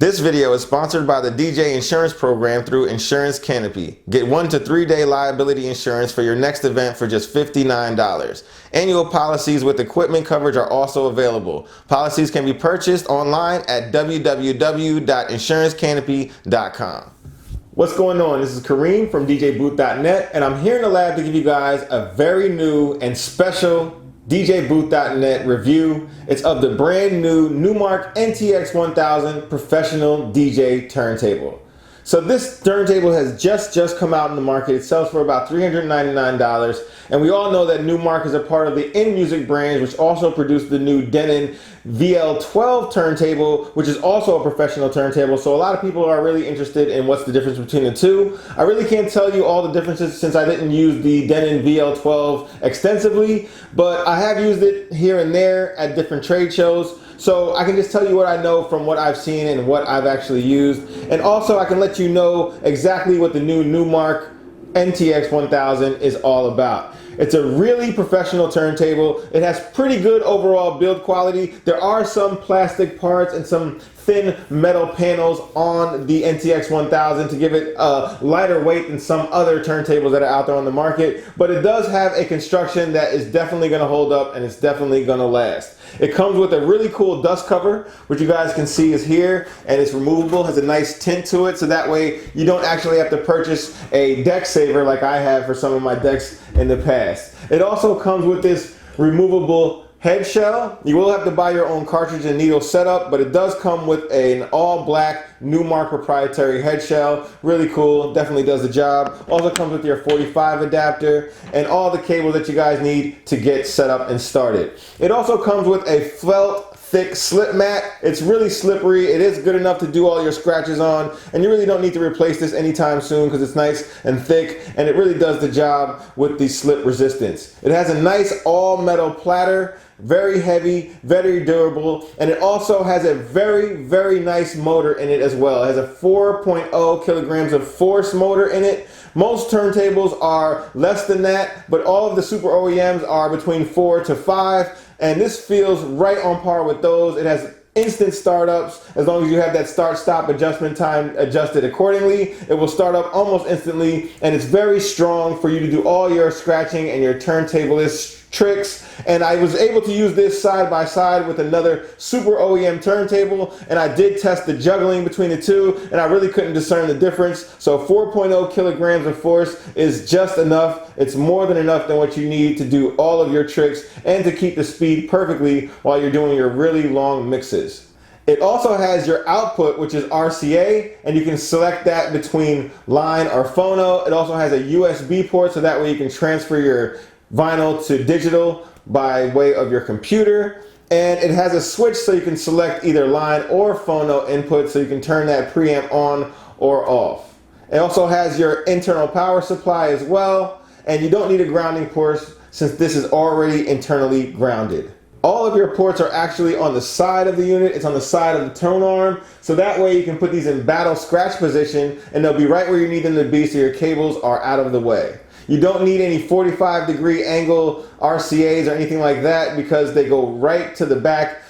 This video is sponsored by the DJ Insurance Program through Insurance Canopy. Get 1 to 3 day liability insurance for your next event for just $59. Annual policies with equipment coverage are also available. Policies can be purchased online at www.insurancecanopy.com. What's going on? This is Kareem from DJBooth.net, and I'm here in the lab to give you guys a very new and special DJBooth.net review. It's of the brand new Numark NTX 1000 professional DJ turntable. So this turntable has just come out in the market. It sells for about $399, and we all know that Numark is a part of the InMusic brand, which also produced the new Denon VL12 turntable, which is also a professional turntable. So a lot of people are really interested in what's the difference between the two. I really can't tell you all the differences since I didn't use the Denon VL12 extensively, but I have used it here and there at different trade shows. So I can just tell you what I know from what I've seen and what I've actually used. And also I can let you know exactly what the new Numark NTX 1000 is all about. It's a really professional turntable. It has pretty good overall build quality. There are some plastic parts and some thin metal panels on the NTX 1000 to give it a lighter weight than some other turntables that are out there on the market, but it does have a construction that is definitely going to hold up and it's definitely going to last. It comes with a really cool dust cover, which you guys can see is here, and it's removable, has a nice tint to it, so that way you don't actually have to purchase a deck saver like I have for some of my decks in the past. It also comes with this removable head shell. You will have to buy your own cartridge and needle setup, but it does come with an all black Numark proprietary head shell. Really cool, definitely does the job. Also comes with your 45 adapter and all the cables that you guys need to get set up and started. It also comes with a felt thick slip mat. It's really slippery. It is good enough to do all your scratches on, and you really don't need to replace this anytime soon because it's nice and thick, and it really does the job with the slip resistance. It has a nice all metal platter, very heavy, very durable, and it also has a very nice motor in it as well. It has a 4.0 kilograms of force motor in it. Most turntables are less than that, but all of the super OEMs are between 4 to 5, and this feels right on par with those. It has instant startups. As long as you have that start-stop adjustment time adjusted accordingly, it will start up almost instantly, and it's very strong for you to do all your scratching and your turntablist tricks. And I was able to use this side by side with another super OEM turntable, and I did test the juggling between the two, and I really couldn't discern the difference. So 4.0 kilograms of force is just enough. It's more than enough than what you need to do all of your tricks and to keep the speed perfectly while you're doing your really long mixes. It also has your output, which is RCA, and you can select that between line or phono. It also has a USB port, so that way you can transfer your vinyl to digital by way of your computer. And it has a switch so you can select either line or phono input, so you can turn that preamp on or off. It also has your internal power supply as well, and you don't need a grounding port since this is already internally grounded. All of your ports are actually on the side of the unit. It's on the side of the tone arm, so that way you can put these in battle scratch position and they'll be right where you need them to be so your cables are out of the way. You don't need any 45-degree angle RCAs or anything like that because they go right to the back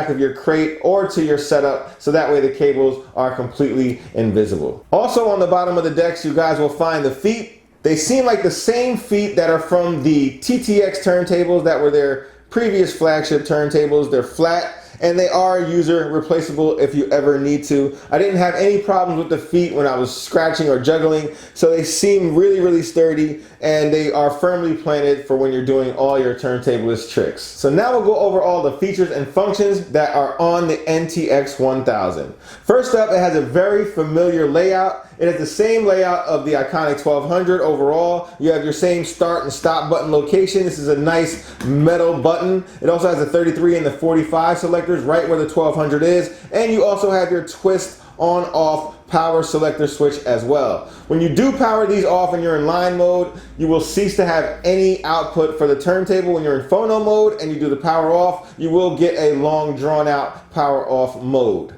of your crate or to your setup, so that way the cables are completely invisible. Also on the bottom of the decks, you guys will find the feet. They seem like the same feet that are from the TTX turntables that were their previous flagship turntables. They're flat, and they are user replaceable if you ever need to. I didn't have any problems with the feet when I was scratching or juggling, so they seem really sturdy, and they are firmly planted for when you're doing all your turntablist tricks. So now we'll go over all the features and functions that are on the NTX 1000. First up, it has a very familiar layout. It has the same layout of the iconic 1200 overall. You have your same start and stop button location. This is a nice metal button. It also has the 33 and the 45 selectors right where the 1200 is. And you also have your twist on-off power selector switch as well. When you do power these off and you're in line mode, you will cease to have any output for the turntable. When you're in phono mode and you do the power off, you will get a long drawn out power off mode.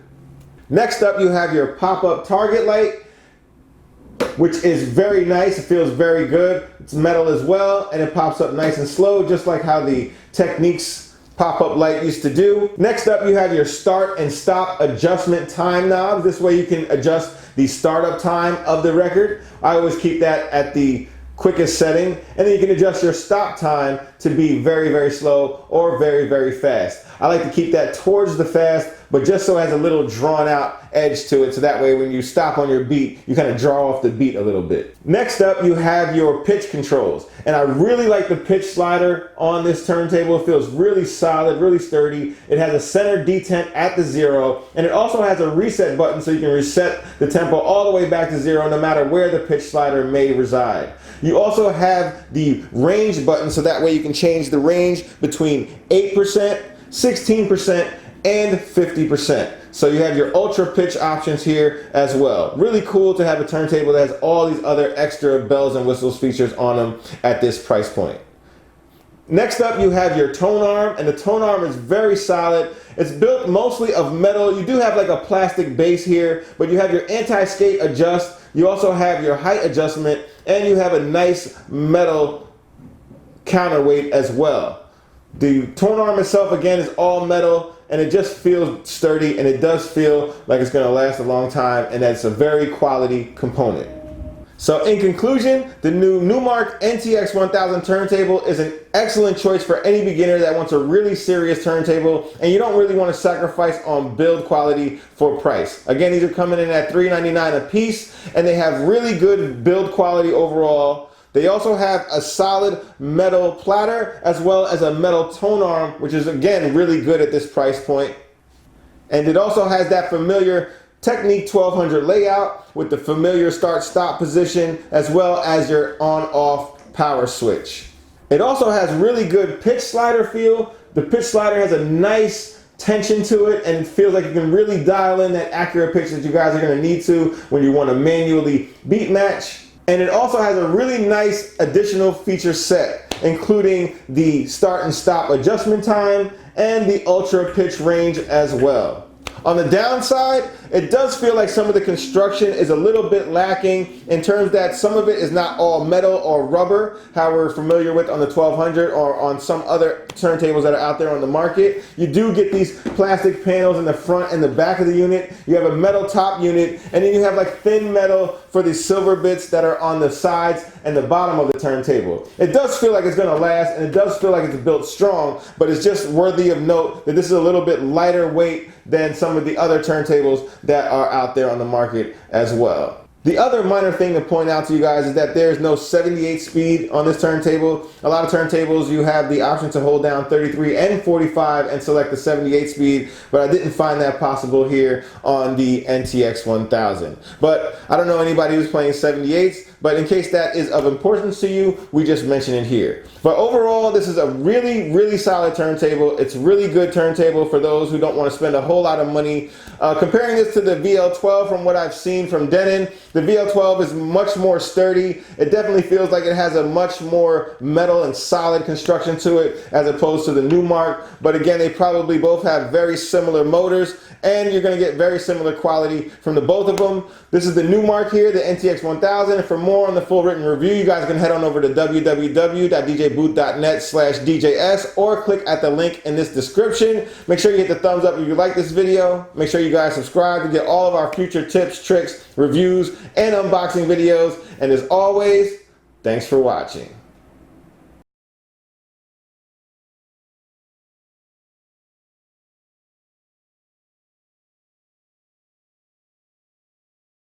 Next up, you have your pop-up target light, which is very nice. It feels very good. It's metal as well, and it pops up nice and slow, just like how the Technics pop-up light used to do. Next up, you have your start and stop adjustment time knob. This way you can adjust the startup time of the record. I always keep that at the quickest setting, and then you can adjust your stop time to be very, very slow or very, very fast. I like to keep that towards the fast, but just so it has a little drawn out edge to it, so that way when you stop on your beat, you kind of draw off the beat a little bit. Next up, you have your pitch controls, and I really like the pitch slider on this turntable. It feels really solid, really sturdy. It has a center detent at the 0, and it also has a reset button so you can reset the tempo all the way back to 0 no matter where the pitch slider may reside. You also have the range button, so that way you can change the range between 8%, 16%, and 50%. So you have your ultra pitch options here as well. Really cool to have a turntable that has all these other extra bells and whistles features on them at this price point. Next up, you have your tone arm, and the tone arm is very solid. It's built mostly of metal. You do have like a plastic base here, but you have your anti-skate adjust. You also have your height adjustment, and you have a nice metal counterweight as well. The tone arm itself, again, is all metal, and it just feels sturdy, and it does feel like it's going to last a long time, and that's a very quality component. So in conclusion, the new Numark NTX 1000 turntable is an excellent choice for any beginner that wants a really serious turntable, and you don't really want to sacrifice on build quality for price. Again, these are coming in at $399 a piece, and they have really good build quality overall. They also have a solid metal platter as well as a metal tone arm, which is again really good at this price point. And it also has that familiar Technique 1200 layout with the familiar start-stop position as well as your on-off power switch. It also has really good pitch slider feel. The pitch slider has a nice tension to it and it feels like you can really dial in that accurate pitch that you guys are going to need to when you want to manually beat match. And it also has a really nice additional feature set, including the start and stop adjustment time and the ultra pitch range as well. On the downside, it does feel like some of the construction is a little bit lacking in terms that some of it is not all metal or rubber, how we're familiar with on the 1200 or on some other turntables that are out there on the market. You do get these plastic panels in the front and the back of the unit. You have a metal top unit, and then you have like thin metal for the silver bits that are on the sides and the bottom of the turntable. It does feel like it's going to last, and it does feel like it's built strong, but it's just worthy of note that this is a little bit lighter weight than some of the other turntables that are out there on the market as well. The other minor thing to point out to you guys is that there's no 78 speed on this turntable. A lot of turntables you have the option to hold down 33 and 45 and select the 78 speed, but I didn't find that possible here on the NTX 1000. But I don't know anybody who's playing 78s, but in case that is of importance to you, we just mention it here. But overall, this is a really, really solid turntable. It's a really good turntable for those who don't want to spend a whole lot of money. Comparing this to the VL12 from what I've seen from Denon, the VL12 is much more sturdy. It definitely feels like it has a much more metal and solid construction to it as opposed to the Numark. But again, they probably both have very similar motors, and you're going to get very similar quality from the both of them. This is the Numark here, the NTX 1000. And for more on the full written review, you guys can head on over to www.djbooth.net/DJS or click at the link in this description. Make sure you hit the thumbs up if you like this video. Make sure you guys subscribe to get all of our future tips, tricks, reviews, and unboxing videos. And as always, thanks for watching.